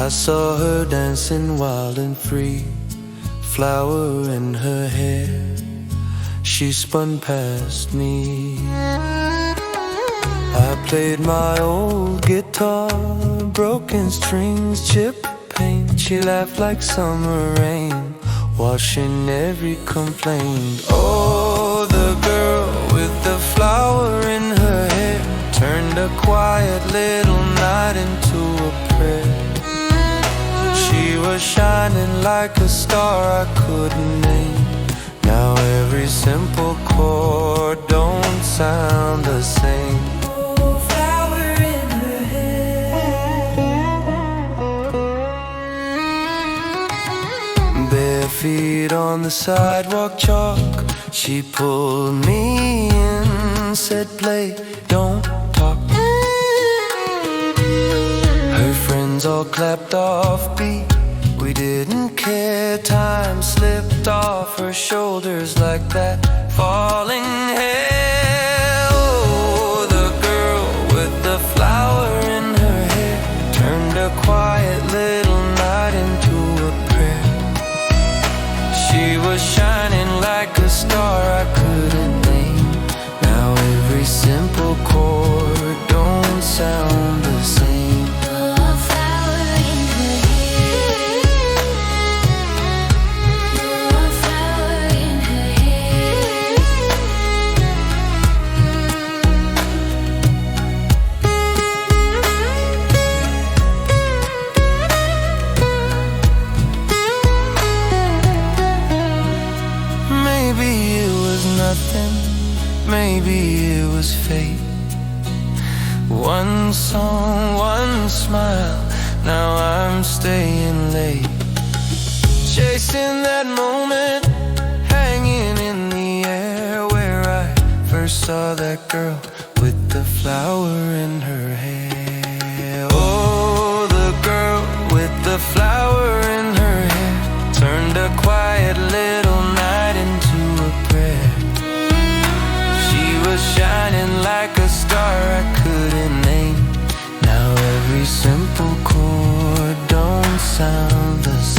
I saw her dancing wild and free, flower in her hair. She spun past me. I played my old guitar, broken strings, chipped paint. She laughed like summer rain, washing every complaint. Oh, the girl with the flower in her hair turned a quiet little night into a prayer. She was shining like a star I couldn't name. Now every simple chord don't sound the same. Oh, flower in her hair. Bare feet on the sidewalk chalk, she pulled me in, said play, don't talk. Her friends all clapped off beat. We didn't care, time slipped off her shoulders like that falling hair. Oh, the girl with the flower in her hair turned a quiet little night into a prayer. She was shining like a star I couldn't name. Now every simple chord don't sound the same. Maybe it was fate. One song, one smile, now I'm staying late. Chasing that moment, hanging in the air, where I first saw that girl with the flower in her hair. Oh, the girl with the flower in her hair turned a quiet little night into a prayer. Shining like a star I couldn't name. Now every simple chord don't sound the same.